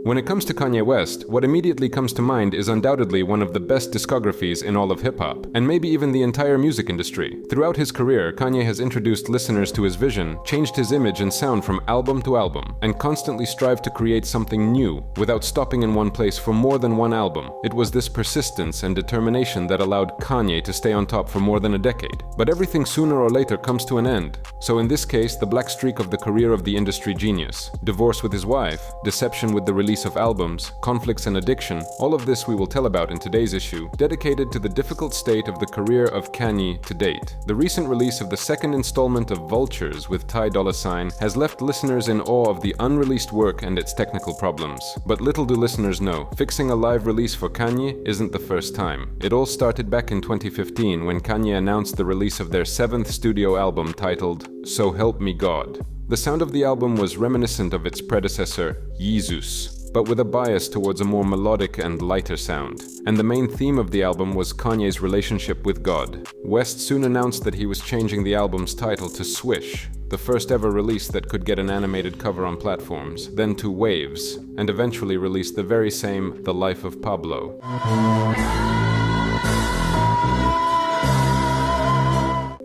When it comes to Kanye West, what immediately comes to mind is undoubtedly one of the best discographies in all of hip-hop, and maybe even the entire music industry. Throughout his career, Kanye has introduced listeners to his vision, changed his image and sound from album to album, and constantly strived to create something new, without stopping in one place for more than one album. It was this persistence and determination that allowed Kanye to stay on top for more than a decade. But everything sooner or later comes to an end. So in this case, the black streak of the career of the industry genius. Divorce with his wife, deception with the release of albums, conflicts and addiction, all of this we will tell about in today's issue, dedicated to the difficult state of the career of Kanye to date. The recent release of the second installment of Vultures with Ty Dolla $ign has left listeners in awe of the unreleased work and its technical problems. But little do listeners know, fixing a live release for Kanye isn't the first time. It all started back in 2015 when Kanye announced the release of their 7th studio album titled So Help Me God. The sound of the album was reminiscent of its predecessor, Jesus, but with a bias towards a more melodic and lighter sound. And the main theme of the album was Kanye's relationship with God. West soon announced that he was changing the album's title to Swish, the first ever release that could get an animated cover on platforms, then to Waves, and eventually released the very same The Life of Pablo.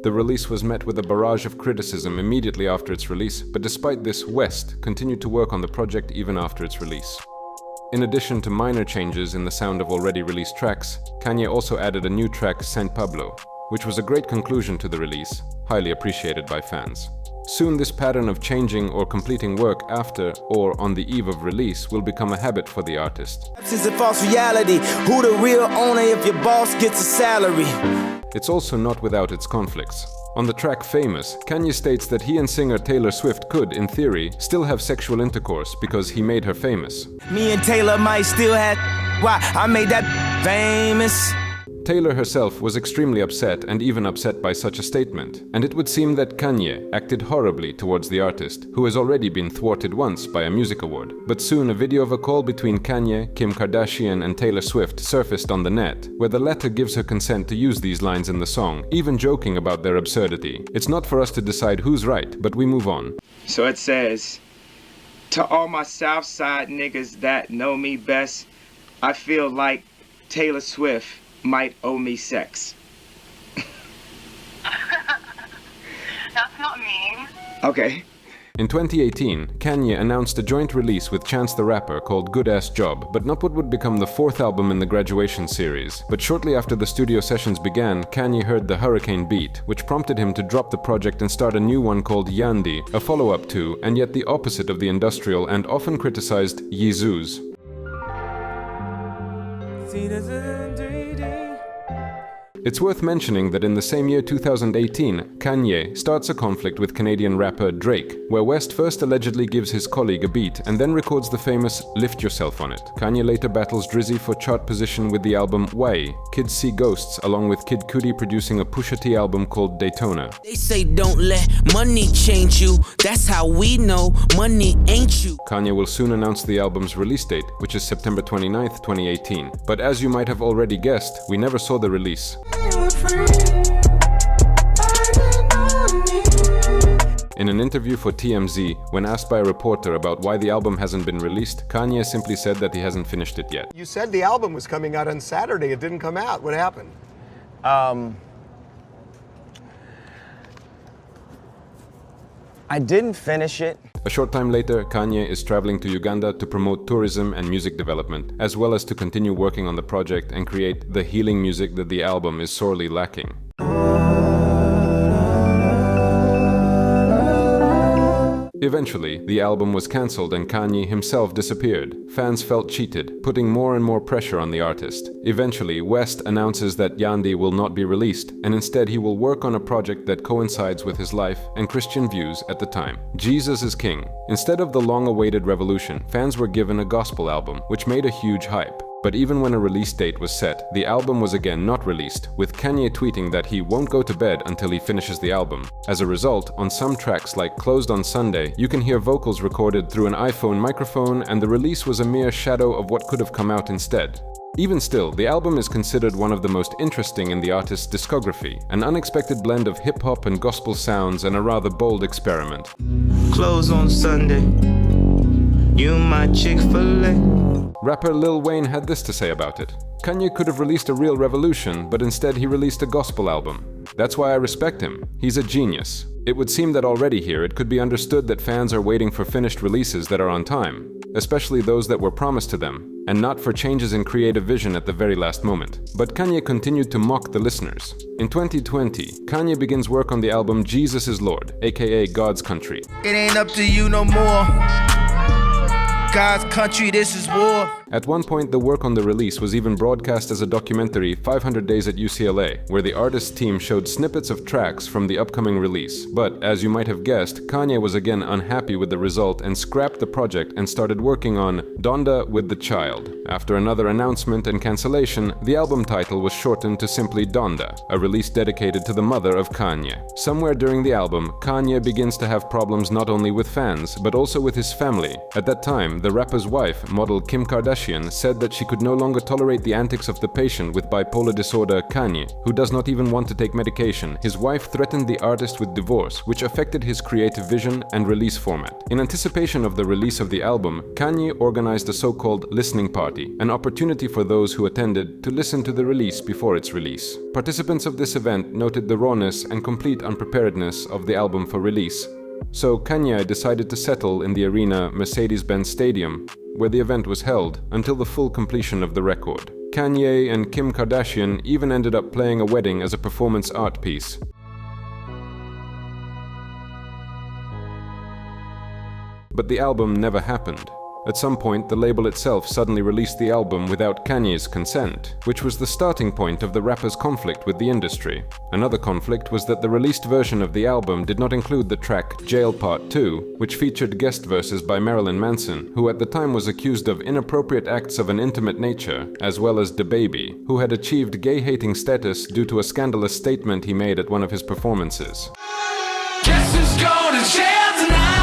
The release was met with a barrage of criticism immediately after its release, but despite this, West continued to work on the project even after its release. In addition to minor changes in the sound of already released tracks, Kanye also added a new track, Saint Pablo, which was a great conclusion to the release, highly appreciated by fans. Soon this pattern of changing or completing work after or on the eve of release will become a habit for the artist. This is a false reality. Who the real owner if your boss gets a salary? It's also not without its conflicts. On the track Famous, Kanye states that he and singer Taylor Swift could, in theory, still have sexual intercourse because he made her famous. Me and Taylor might still have why I made that famous. Taylor herself was extremely upset and even upset by such a statement, and it would seem that Kanye acted horribly towards the artist, who has already been thwarted once by a music award. But soon a video of a call between Kanye, Kim Kardashian and Taylor Swift surfaced on the net, where the latter gives her consent to use these lines in the song, even joking about their absurdity. It's not for us to decide who's right, but we move on. So it says, to all my Southside niggas that know me best, I feel like Taylor Swift might owe me sex. That's not mean. Okay. In 2018, Kanye announced a joint release with Chance the Rapper called Good Ass Job, but not what would become the 4th album in the Graduation series. But shortly after the studio sessions began, Kanye heard the Hurricane beat, which prompted him to drop the project and start a new one called Yandi, a follow-up to, and yet the opposite of the industrial and often criticized Jesus. It's worth mentioning that in the same year 2018, Kanye starts a conflict with Canadian rapper Drake, where West first allegedly gives his colleague a beat and then records the famous Lift Yourself on it. Kanye later battles Drizzy for chart position with the album Why, Kids See Ghosts, along with Kid Cudi producing a Pusha T album called Daytona. They say don't let money change you. That's how we know money ain't you. Kanye will soon announce the album's release date, which is September 29th, 2018. But as you might have already guessed, we never saw the release. In an interview for TMZ, when asked by a reporter about why the album hasn't been released, Kanye simply said that he hasn't finished it yet. You said the album was coming out on Saturday. It didn't come out. What happened? I didn't finish it. A short time later, Kanye is traveling to Uganda to promote tourism and music development, as well as to continue working on the project and create the healing music that the album is sorely lacking. Eventually, the album was cancelled and Kanye himself disappeared. Fans felt cheated, putting more and more pressure on the artist. Eventually, West announces that Yandi will not be released, and instead he will work on a project that coincides with his life and Christian views at the time. Jesus is King. Instead of the long-awaited revolution, fans were given a gospel album, which made a huge hype. But even when a release date was set, the album was again not released, with Kanye tweeting that he won't go to bed until he finishes the album. As a result, on some tracks like Closed on Sunday, you can hear vocals recorded through an iPhone microphone, and the release was a mere shadow of what could have come out instead. Even still, the album is considered one of the most interesting in the artist's discography, an unexpected blend of hip-hop and gospel sounds and a rather bold experiment. Close on Sunday. You my Chick-fil-A. Rapper Lil Wayne had this to say about it. Kanye could have released a real revolution, but instead he released a gospel album. That's why I respect him. He's a genius. It would seem that already here it could be understood that fans are waiting for finished releases that are on time, especially those that were promised to them, and not for changes in creative vision at the very last moment. But Kanye continued to mock the listeners. In 2020, Kanye begins work on the album Jesus is Lord, aka God's Country. It ain't up to you no more. God's country, this is war. At one point, the work on the release was even broadcast as a documentary, 500 Days at UCLA, where the artist team showed snippets of tracks from the upcoming release. But, as you might have guessed, Kanye was again unhappy with the result and scrapped the project and started working on Donda with the Child. After another announcement and cancellation, the album title was shortened to simply Donda, a release dedicated to the mother of Kanye. Somewhere during the album, Kanye begins to have problems not only with fans, but also with his family. At that time, the rapper's wife, model Kim Kardashian, said that she could no longer tolerate the antics of the patient with bipolar disorder, Kanye, who does not even want to take medication. His wife threatened the artist with divorce, which affected his creative vision and release format. In anticipation of the release of the album, Kanye organized a so-called listening party, an opportunity for those who attended to listen to the release before its release. Participants of this event noted the rawness and complete unpreparedness of the album for release. So Kanye decided to settle in the arena Mercedes-Benz Stadium, where the event was held, until the full completion of the record. Kanye and Kim Kardashian even ended up playing a wedding as a performance art piece. But the album never happened. At some point, the label itself suddenly released the album without Kanye's consent, which was the starting point of the rapper's conflict with the industry. Another conflict was that the released version of the album did not include the track Jail Part 2, which featured guest verses by Marilyn Manson, who at the time was accused of inappropriate acts of an intimate nature, as well as DaBaby, who had achieved gay-hating status due to a scandalous statement he made at one of his performances. Guess who's going to jail tonight?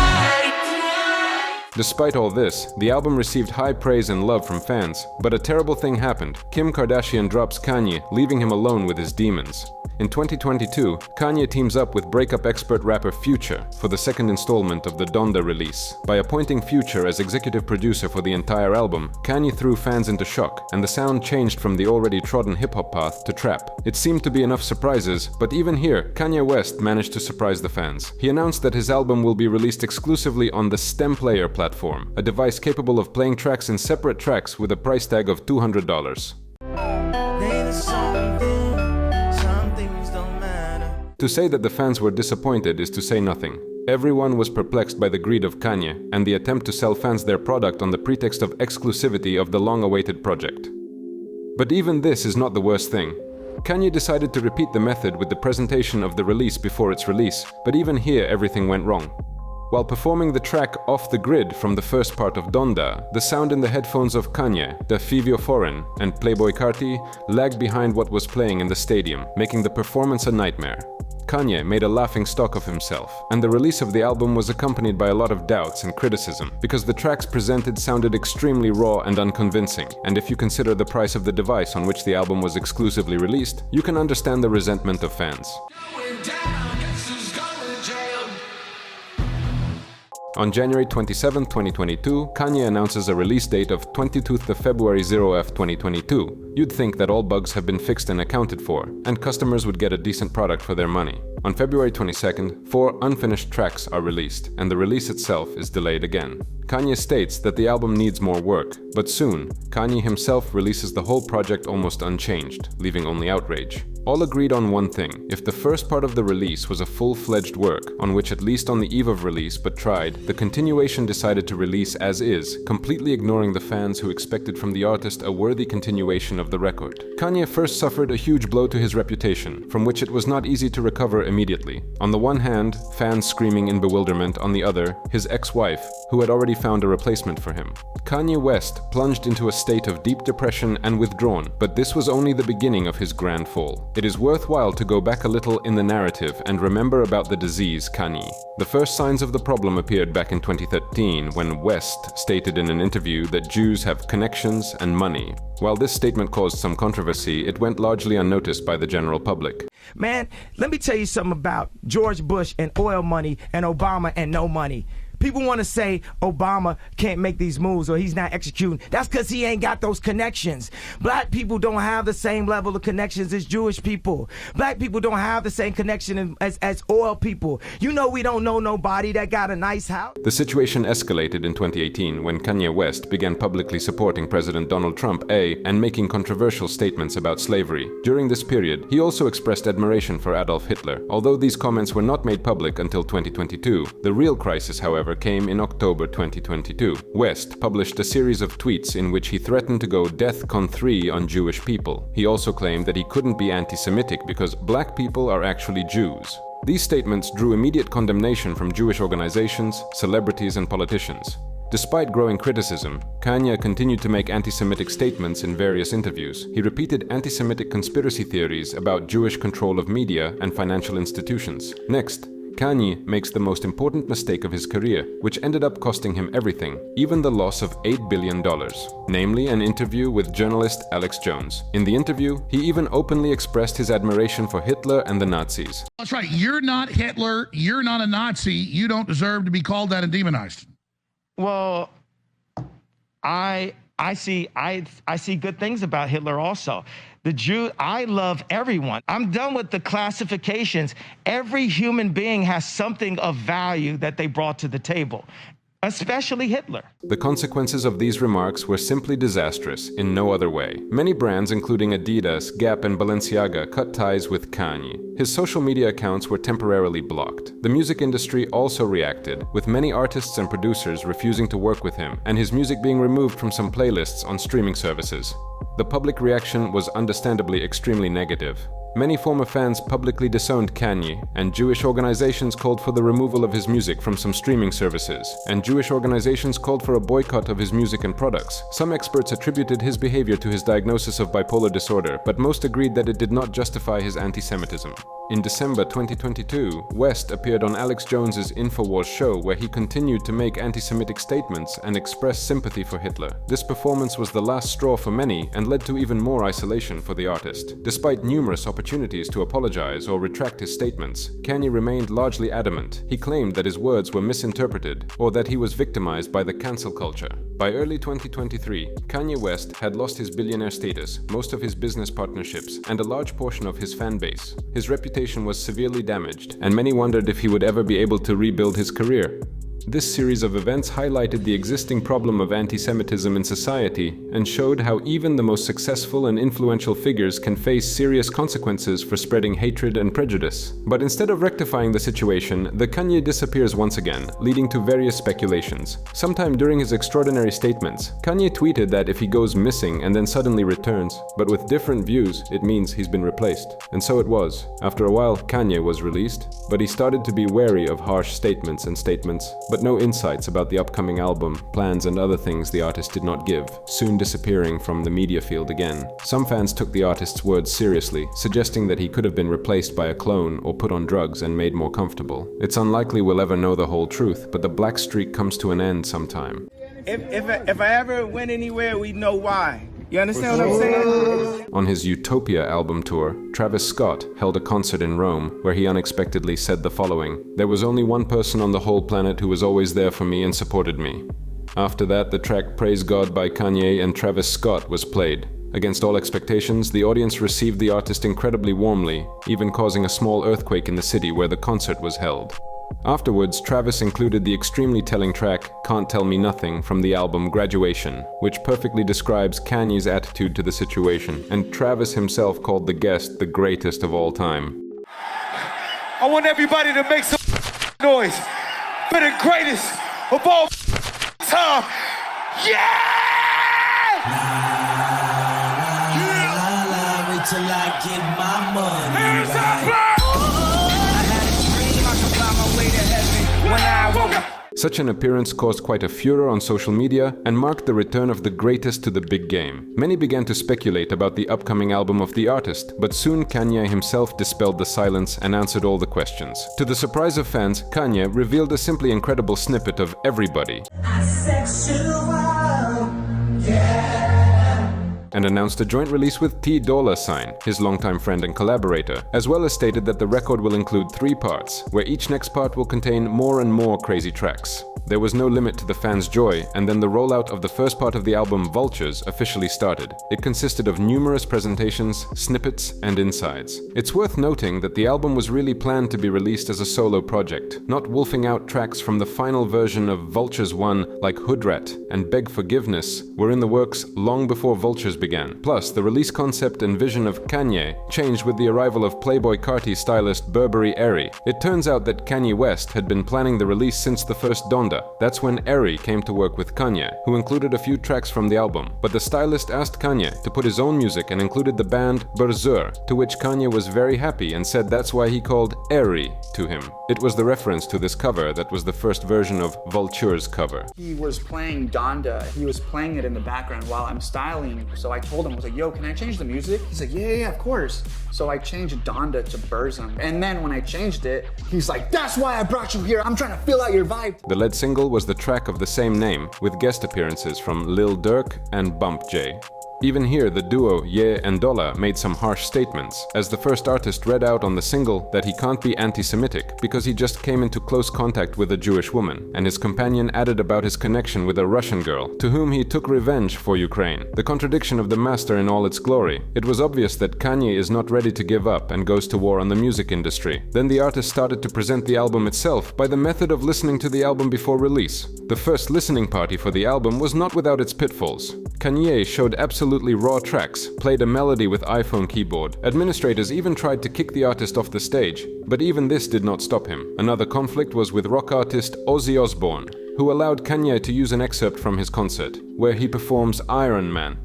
Despite all this, the album received high praise and love from fans, but a terrible thing happened. Kim Kardashian drops Kanye, leaving him alone with his demons. In 2022, Kanye teams up with breakup expert rapper Future for the second installment of the Donda release. By appointing Future as executive producer for the entire album, Kanye threw fans into shock, and the sound changed from the already trodden hip-hop path to trap. It seemed to be enough surprises, but even here, Kanye West managed to surprise the fans. He announced that his album will be released exclusively on the STEM Player platform, a device capable of playing tracks in separate tracks with a price tag of $200. To say that the fans were disappointed is to say nothing. Everyone was perplexed by the greed of Kanye and the attempt to sell fans their product on the pretext of exclusivity of the long-awaited project. But even this is not the worst thing. Kanye decided to repeat the method with the presentation of the release before its release, but even here everything went wrong. While performing the track Off the Grid from the first part of Donda, the sound in the headphones of Kanye, Da Fivio Foreign, and Playboi Carti lagged behind what was playing in the stadium, making the performance a nightmare. Kanye made a laughing stock of himself, and the release of the album was accompanied by a lot of doubts and criticism, because the tracks presented sounded extremely raw and unconvincing, and if you consider the price of the device on which the album was exclusively released, you can understand the resentment of fans. On January 27, 2022, Kanye announces a release date of 22th of February 0F 2022. You'd think that all bugs have been fixed and accounted for, and customers would get a decent product for their money. On February 22nd, 4 unfinished tracks are released, and the release itself is delayed again. Kanye states that the album needs more work, but soon, Kanye himself releases the whole project almost unchanged, leaving only outrage. All agreed on one thing: if the first part of the release was a full-fledged work, on which at least on the eve of release but tried, the continuation decided to release as is, completely ignoring the fans who expected from the artist a worthy continuation of the record. Kanye first suffered a huge blow to his reputation, from which it was not easy to recover immediately. On the one hand, fans screaming in bewilderment; on the other, his ex-wife, who had already found a replacement for him. Kanye West plunged into a state of deep depression and withdrawn, but this was only the beginning of his grand fall. It is worthwhile to go back a little in the narrative and remember about the disease Kanye. The first signs of the problem appeared back in 2013 when West stated in an interview that Jews have connections and money. While this statement caused some controversy, it went largely unnoticed by the general public. Man, let me tell you something about George Bush and oil money and Obama and no money. people want to say Obama can't make these moves or he's not executing. That's because he ain't got those connections. Black people don't have the same level of connections as Jewish people. Black people don't have the same connection as oil people. You know we don't know nobody that got a nice house. The situation escalated in 2018 when Kanye West began publicly supporting President Donald Trump and making controversial statements about slavery. During this period, he also expressed admiration for Adolf Hitler. Although these comments were not made public until 2022, the real crisis, however, came in October 2022. West published a series of tweets in which he threatened to go DEFCON 3 on Jewish people. He also claimed that he couldn't be anti-Semitic because black people are actually Jews. These statements drew immediate condemnation from Jewish organizations, celebrities, and politicians. Despite growing criticism, Kanye continued to make anti-Semitic statements in various interviews. He repeated anti-Semitic conspiracy theories about Jewish control of media and financial institutions. Next, Kanye makes the most important mistake of his career, which ended up costing him everything, even the loss of $8 billion, namely an interview with journalist Alex Jones. In the interview, he even openly expressed his admiration for Hitler and the Nazis. That's right. You're not Hitler. You're not a Nazi. You don't deserve to be called that and demonized. Well, I see good things about Hitler also. I love everyone. I'm done with the classifications. Every human being has something of value that they brought to the table, especially Hitler. The consequences of these remarks were simply disastrous in no other way. Many brands, including Adidas, Gap, and Balenciaga, cut ties with Kanye. His social media accounts were temporarily blocked. The music industry also reacted, with many artists and producers refusing to work with him, and his music being removed from some playlists on streaming services. The public reaction was understandably extremely negative. Many former fans publicly disowned Kanye, and Jewish organizations called for the removal of his music from some streaming services, and Jewish organizations called for a boycott of his music and products. Some experts attributed his behavior to his diagnosis of bipolar disorder, but most agreed that it did not justify his anti-Semitism. In December 2022, West appeared on Alex Jones's InfoWars show where he continued to make anti-Semitic statements and express sympathy for Hitler. This performance was the last straw for many and led to even more isolation for the artist. Despite numerous opportunities to apologize or retract his statements, Kanye remained largely adamant. He claimed that his words were misinterpreted or that he was victimized by the cancel culture. By early 2023, Kanye West had lost his billionaire status, most of his business partnerships, and a large portion of his fan base. His reputation was severely damaged, and many wondered if he would ever be able to rebuild his career. This series of events highlighted the existing problem of anti-Semitism in society and showed how even the most successful and influential figures can face serious consequences for spreading hatred and prejudice. But instead of rectifying the situation, the Kanye disappears once again, leading to various speculations. Sometime during his extraordinary statements, Kanye tweeted that if he goes missing and then suddenly returns, but with different views, it means he's been replaced. And so it was. After a while, Kanye was released, but he started to be wary of harsh statements, but no insights about the upcoming album, plans, and other things the artist did not give, soon disappearing from the media field again. Some fans took the artist's words seriously, suggesting that he could have been replaced by a clone or put on drugs and made more comfortable. It's unlikely we'll ever know the whole truth, but the black streak comes to an end sometime. If I ever went anywhere, we'd know why. You understand what I'm saying? On his Utopia album tour, Travis Scott held a concert in Rome where he unexpectedly said the following: "There was only one person on the whole planet who was always there for me and supported me." After that, the track Praise God by Kanye and Travis Scott was played. Against all expectations, the audience received the artist incredibly warmly, even causing a small earthquake in the city where the concert was held. Afterwards, Travis included the extremely telling track Can't Tell Me Nothing from the album Graduation, which perfectly describes Kanye's attitude to the situation, and Travis himself called the guest the greatest of all time. I want everybody to make some noise for the greatest of all time. Yeah! Wait till I get my money. Hands up, bro! Such an appearance caused quite a furor on social media and marked the return of the greatest to the big game. Many began to speculate about the upcoming album of the artist, but soon Kanye himself dispelled the silence and answered all the questions. To the surprise of fans, Kanye revealed a simply incredible snippet of Everybody. and announced a joint release with T-Dolla$ign, his longtime friend and collaborator, as well as stated that the record will include 3 parts, where each next part will contain more and more crazy tracks. There was no limit to the fans' joy, and then the rollout of the first part of the album, Vultures, officially started. It consisted of numerous presentations, snippets, and insides. It's worth noting that the album was really planned to be released as a solo project, not wolfing out tracks from the final version of Vultures 1 like Hoodrat and Beg Forgiveness were in the works long before Vultures began. Plus, the release concept and vision of Kanye changed with the arrival of Playboy Carti stylist Burberry Airy. It turns out that Kanye West had been planning the release since the first Donda. That's when Airy came to work with Kanye, who included a few tracks from the album. But the stylist asked Kanye to put his own music and included the band Berzur, to which Kanye was very happy and said that's why he called Airy to him. It was the reference to this cover that was the first version of Vulture's cover. He was playing Donda. He was playing it in the background while I'm styling. So I told him, I was like, yo, can I change the music? He's like, yeah, of course. So I changed Donda to Burzum. And then when I changed it, he's like, that's why I brought you here. I'm trying to fill out your vibe. The lead single was the track of the same name, with guest appearances from Lil Durk and Bump J. Even here, the duo Ye and Dolla made some harsh statements, as the first artist read out on the single that he can't be anti-Semitic because he just came into close contact with a Jewish woman, and his companion added about his connection with a Russian girl, to whom he took revenge for Ukraine. The contradiction of the master in all its glory. It was obvious that Kanye is not ready to give up and goes to war on the music industry. Then the artist started to present the album itself by the method of listening to the album before release. The first listening party for the album was not without its pitfalls. Kanye showed absolutely raw tracks, played a melody with iPhone keyboard. Administrators even tried to kick the artist off the stage, but even this did not stop him. Another conflict was with rock artist Ozzy Osbourne, who allowed Kanye to use an excerpt from his concert, where he performs Iron Man.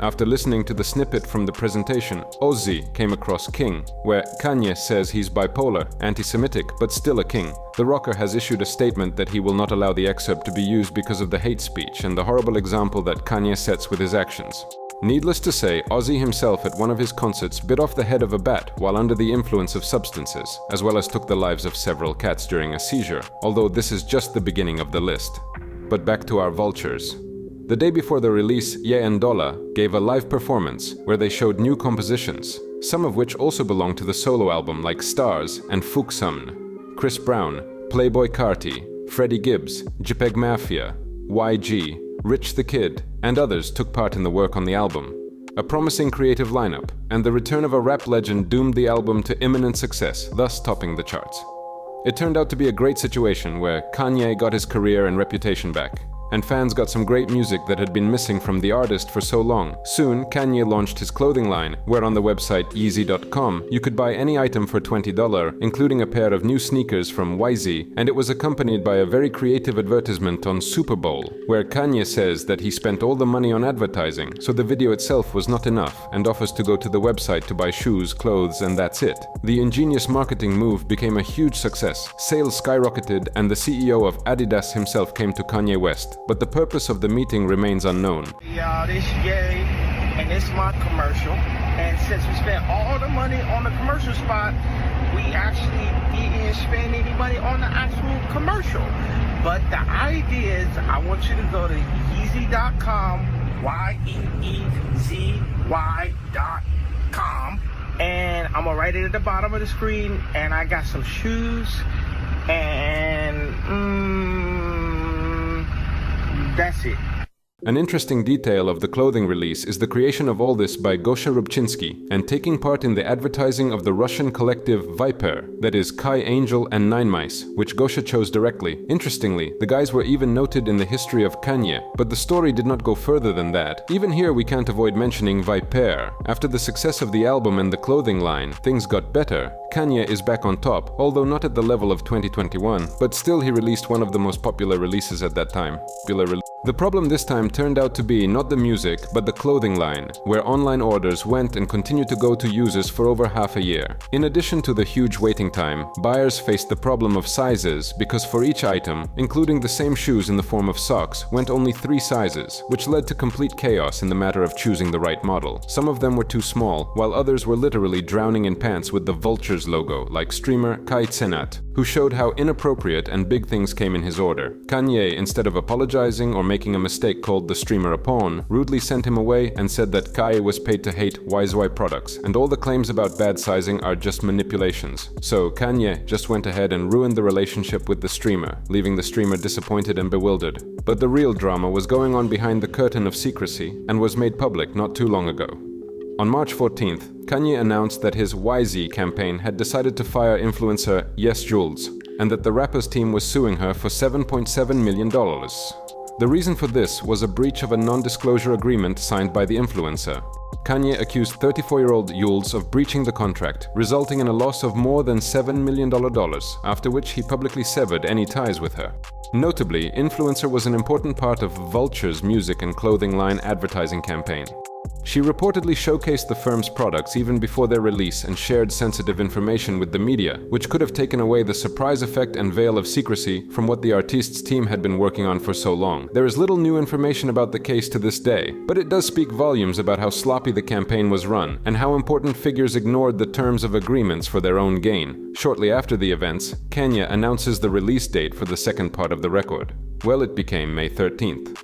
After listening to the snippet from the presentation, Ozzy came across King, where Kanye says he's bipolar, anti-Semitic, but still a king. The rocker has issued a statement that he will not allow the excerpt to be used because of the hate speech and the horrible example that Kanye sets with his actions. Needless to say, Ozzy himself at one of his concerts bit off the head of a bat while under the influence of substances, as well as took the lives of several cats during a seizure, although this is just the beginning of the list. But back to our vultures. The day before the release, Ye and Dolla gave a live performance where they showed new compositions, some of which also belong to the solo album like Stars and Fuxamn. Chris Brown, Playboy Carti, Freddie Gibbs, JPEG Mafia, YG, Rich the Kid, and others took part in the work on the album. A promising creative lineup, and the return of a rap legend doomed the album to imminent success, thus topping the charts. It turned out to be a great situation where Kanye got his career and reputation back, and fans got some great music that had been missing from the artist for so long. Soon, Kanye launched his clothing line, where on the website Yeezy.com you could buy any item for $20, including a pair of new sneakers from YZ, and it was accompanied by a very creative advertisement on Super Bowl, where Kanye says that he spent all the money on advertising, so the video itself was not enough, and offers to go to the website to buy shoes, clothes, and that's it. The ingenious marketing move became a huge success, sales skyrocketed, and the CEO of Adidas himself came to Kanye West. But the purpose of the meeting remains unknown. Y'all, this Ye, and this my commercial. And since we spent all the money on the commercial spot, we actually didn't spend any money on the actual commercial. But the idea is, I want you to go to Yeezy.com, YEEZY.com, and I'm gonna write it at the bottom of the screen. And I got some shoes, and that's it. An interesting detail of the clothing release is the creation of all this by Gosha Rubchinsky and taking part in the advertising of the Russian collective Viper, that is Kai Angel and Nine Mice, which Gosha chose directly. Interestingly, the guys were even noted in the history of Kanye, but the story did not go further than that. Even here we can't avoid mentioning Viper. After the success of the album and the clothing line, things got better. Kanye is back on top, although not at the level of 2021, but still he released one of the most popular releases at that time. The problem this time turned out to be not the music, but the clothing line, where online orders went and continued to go to users for over half a year. In addition to the huge waiting time, buyers faced the problem of sizes, because for each item, including the same shoes in the form of socks, went only 3 sizes, which led to complete chaos in the matter of choosing the right model. Some of them were too small, while others were literally drowning in pants with the Vultures logo, like streamer Kai Cenat, who showed how inappropriate and big things came in his order. Kanye, instead of apologizing or making a mistake, called the streamer a pawn, rudely sent him away and said that Kai was paid to hate YZY products, and all the claims about bad sizing are just manipulations. So Kanye just went ahead and ruined the relationship with the streamer, leaving the streamer disappointed and bewildered. But the real drama was going on behind the curtain of secrecy and was made public not too long ago. On March 14th, Kanye announced that his YZ campaign had decided to fire influencer Yes Jules, and that the rapper's team was suing her for $7.7 million. The reason for this was a breach of a non-disclosure agreement signed by the influencer. Kanye accused 34-year-old Jules of breaching the contract, resulting in a loss of more than $7 million, after which he publicly severed any ties with her. Notably, Influencer was an important part of Vulture's music and clothing line advertising campaign. She reportedly showcased the firm's products even before their release and shared sensitive information with the media, which could have taken away the surprise effect and veil of secrecy from what the artist's team had been working on for so long. There is little new information about the case to this day, but it does speak volumes about how sloppy the campaign was run and how important figures ignored the terms of agreements for their own gain. Shortly after the events, Kanye announces the release date for the second part of the record. Well, it became May 13th.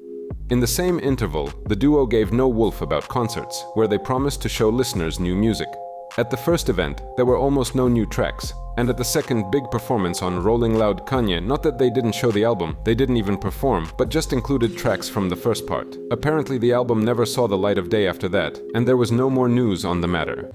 In the same interval, the duo gave no wolf about concerts, where they promised to show listeners new music. At the first event, there were almost no new tracks, and at the second big performance on Rolling Loud Kanye, not that they didn't show the album, they didn't even perform, but just included tracks from the first part. Apparently the album never saw the light of day after that, and there was no more news on the matter.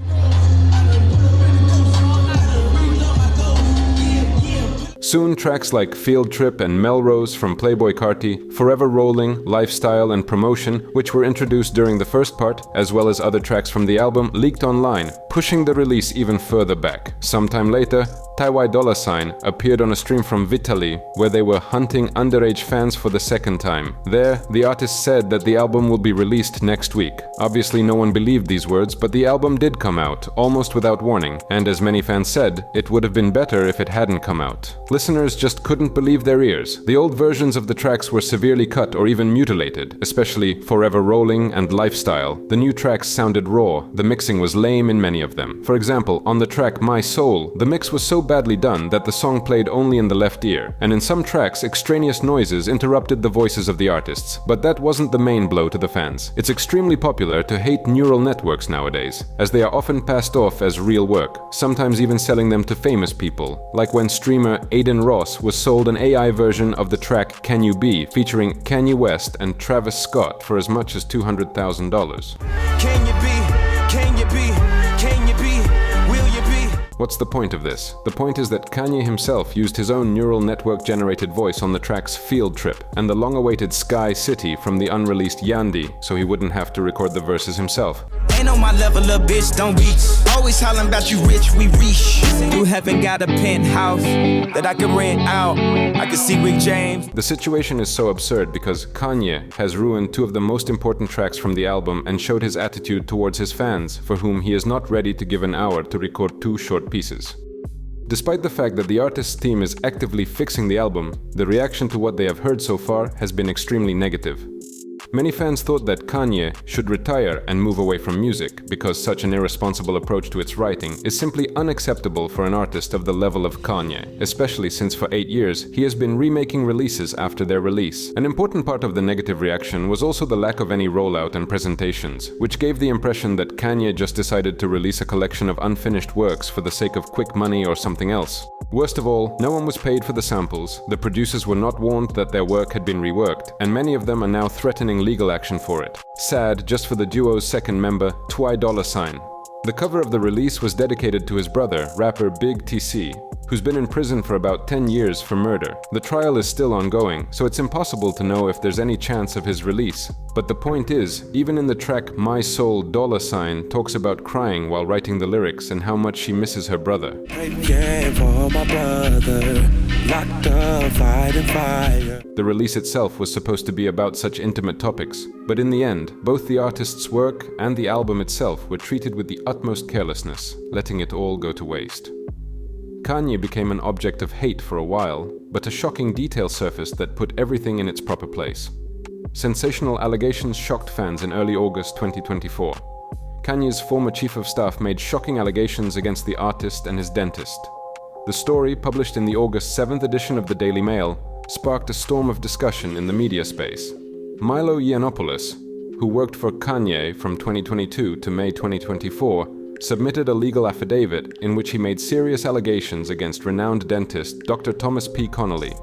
Soon, tracks like Field Trip and Melrose from Playboi Carti, Forever Rolling, Lifestyle, and Promotion, which were introduced during the first part, as well as other tracks from the album, leaked online, pushing the release even further back. Sometime later, $$ appeared on a stream from Vitaly, where they were hunting underage fans for the second time. There, the artist said that the album will be released next week. Obviously, no one believed these words, but the album did come out, almost without warning, and as many fans said, it would have been better if it hadn't come out. Listeners just couldn't believe their ears. The old versions of the tracks were severely cut or even mutilated, especially Forever Rolling and Lifestyle. The new tracks sounded raw, the mixing was lame in many of them. For example, on the track My Soul, the mix was so badly done that the song played only in the left ear, and in some tracks extraneous noises interrupted the voices of the artists. But that wasn't the main blow to the fans. It's extremely popular to hate neural networks nowadays, as they are often passed off as real work, sometimes even selling them to famous people, like when streamer Aiden Ross was sold an AI version of the track Can You Be, featuring Kanye West and Travis Scott for as much as $200,000. Can you be? Can you be? Can you be? Will you be? What's the point of this? The point is that Kanye himself used his own neural network-generated voice on the tracks Field Trip and the long-awaited Sky City from the unreleased Yandi, so he wouldn't have to record the verses himself. Ain't on my level, little bitch, don't reach. Always hollering about you rich, we reach. You haven't got a penthouse that I can rent out. I can see Rick James. The situation is so absurd because Kanye has ruined two of the most important tracks from the album and showed his attitude towards his fans, for whom he is not ready to give an hour to record two short pieces. Despite the fact that the artist's team is actively fixing the album, the reaction to what they have heard so far has been extremely negative. Many fans thought that Kanye should retire and move away from music, because such an irresponsible approach to its writing is simply unacceptable for an artist of the level of Kanye, especially since for 8 years he has been remaking releases after their release. An important part of the negative reaction was also the lack of any rollout and presentations, which gave the impression that Kanye just decided to release a collection of unfinished works for the sake of quick money or something else. Worst of all, no one was paid for the samples, the producers were not warned that their work had been reworked, and many of them are now threatening legal action for it. Sad just for the duo's second member, $. The cover of the release was dedicated to his brother, rapper Big TC, who's been in prison for about 10 years for murder. The trial is still ongoing, so it's impossible to know if there's any chance of his release. But the point is, even in the track My Soul, $, talks about crying while writing the lyrics and how much she misses her brother. The release itself was supposed to be about such intimate topics, but in the end, both the artist's work and the album itself were treated with the utmost carelessness, letting it all go to waste. Kanye became an object of hate for a while, but a shocking detail surfaced that put everything in its proper place. Sensational allegations shocked fans in early August 2024. Kanye's former chief of staff made shocking allegations against the artist and his dentist. The story, published in the August 7th edition of the Daily Mail, sparked a storm of discussion in the media space. Milo Yiannopoulos, who worked for Kanye from 2022 to May 2024, submitted a legal affidavit in which he made serious allegations against renowned dentist Dr. Thomas P. Connolly.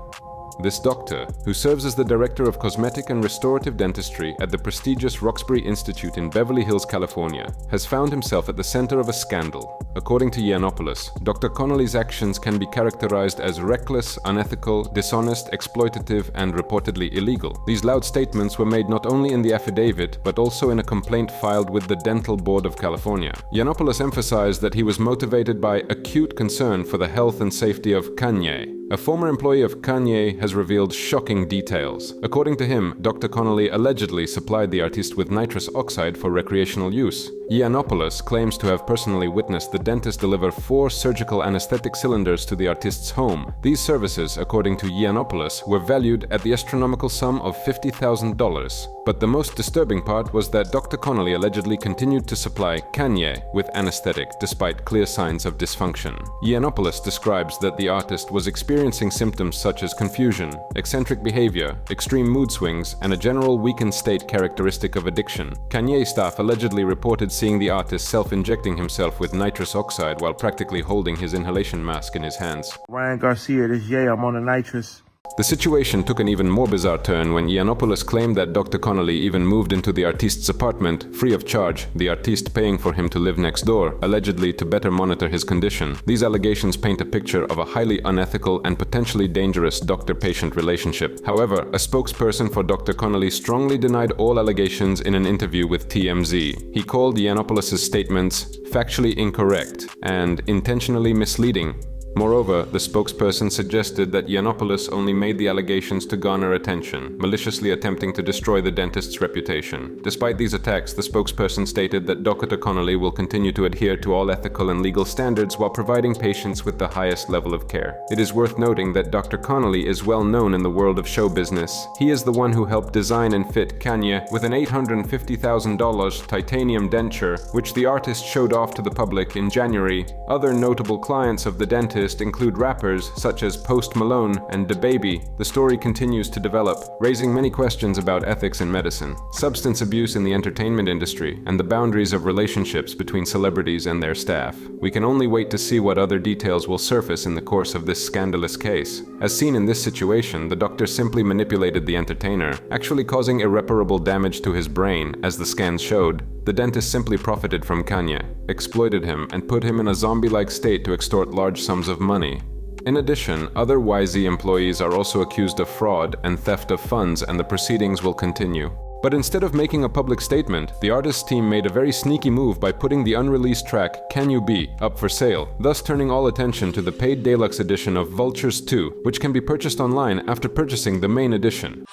This doctor, who serves as the director of cosmetic and restorative dentistry at the prestigious Roxbury Institute in Beverly Hills, California, has found himself at the center of a scandal. According to Yiannopoulos, Dr. Connolly's actions can be characterized as reckless, unethical, dishonest, exploitative, and reportedly illegal. These loud statements were made not only in the affidavit, but also in a complaint filed with the Dental Board of California. Yiannopoulos emphasized that he was motivated by acute concern for the health and safety of Kanye. A former employee of Kanye has revealed shocking details. According to him, Dr. Connolly allegedly supplied the artist with nitrous oxide for recreational use. Yiannopoulos claims to have personally witnessed the dentist deliver 4 surgical anesthetic cylinders to the artist's home. These services, according to Yiannopoulos, were valued at the astronomical sum of $50,000. But the most disturbing part was that Dr. Connolly allegedly continued to supply Kanye with anesthetic despite clear signs of dysfunction. Yiannopoulos describes that the artist was experiencing symptoms such as confusion, eccentric behavior, extreme mood swings, and a general weakened state characteristic of addiction. Kanye staff allegedly reported seeing the artist self-injecting himself with nitrous oxide while practically holding his inhalation mask in his hands. Ryan Garcia, this Jay, I'm on the nitrous. The situation took an even more bizarre turn when Yiannopoulos claimed that Dr. Connolly even moved into the artist's apartment, free of charge, the artist paying for him to live next door, allegedly to better monitor his condition. These allegations paint a picture of a highly unethical and potentially dangerous doctor-patient relationship. However, a spokesperson for Dr. Connolly strongly denied all allegations in an interview with TMZ. He called Yiannopoulos' statements factually incorrect and intentionally misleading. Moreover, the spokesperson suggested that Yiannopoulos only made the allegations to garner attention, maliciously attempting to destroy the dentist's reputation. Despite these attacks, the spokesperson stated that Dr. Connolly will continue to adhere to all ethical and legal standards while providing patients with the highest level of care. It is worth noting that Dr. Connolly is well known in the world of show business. He is the one who helped design and fit Kanye with an $850,000 titanium denture, which the artist showed off to the public in January. Other notable clients of the dentist include rappers such as Post Malone and DaBaby. The story continues to develop, raising many questions about ethics in medicine, substance abuse in the entertainment industry, and the boundaries of relationships between celebrities and their staff. We can only wait to see what other details will surface in the course of this scandalous case. As seen in this situation, the doctor simply manipulated the entertainer, actually causing irreparable damage to his brain, as the scans showed. The dentist simply profited from Kanye, exploited him, and put him in a zombie-like state to extort large sums of money. In addition, other YZ employees are also accused of fraud and theft of funds, and the proceedings will continue. But instead of making a public statement, the artist's team made a very sneaky move by putting the unreleased track Can You Be up for sale, thus turning all attention to the paid deluxe edition of Vultures 2, which can be purchased online after purchasing the main edition.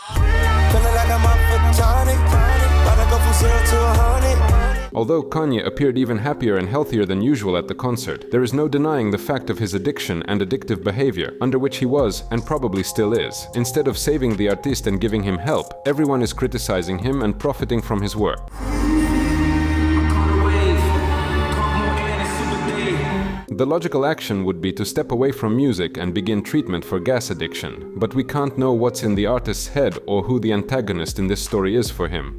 Although Kanye appeared even happier and healthier than usual at the concert, there is no denying the fact of his addiction and addictive behavior, under which he was, and probably still is. Instead of saving the artist and giving him help, everyone is criticizing him and profiting from his work. The logical action would be to step away from music and begin treatment for gas addiction, but we can't know what's in the artist's head or who the antagonist in this story is for him.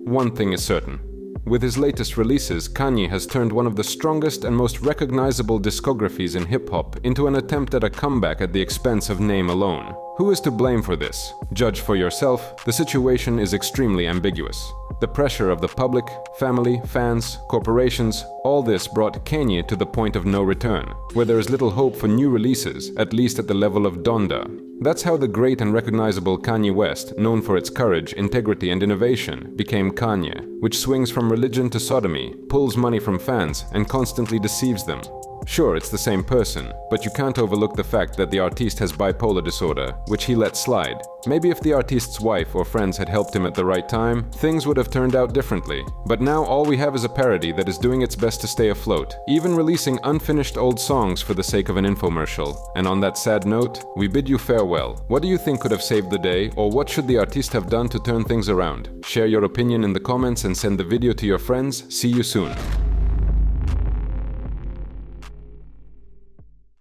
One thing is certain. With his latest releases, Kanye has turned one of the strongest and most recognizable discographies in hip-hop into an attempt at a comeback at the expense of name alone. Who is to blame for this? Judge for yourself. The situation is extremely ambiguous. The pressure of the public, family, fans, corporations, all this brought Kanye to the point of no return, where there is little hope for new releases, at least at the level of Donda. That's how the great and recognizable Kanye West, known for its courage, integrity, and innovation, became Kanye, which swings from religion to sodomy, pulls money from fans, and constantly deceives them. Sure, it's the same person, but you can't overlook the fact that the artiste has bipolar disorder, which he let slide. Maybe if the artiste's wife or friends had helped him at the right time, things would have turned out differently. But now all we have is a parody that is doing its best to stay afloat, even releasing unfinished old songs for the sake of an infomercial. And on that sad note, we bid you farewell. What do you think could have saved the day, or what should the artiste have done to turn things around? Share your opinion in the comments and send the video to your friends. See you soon.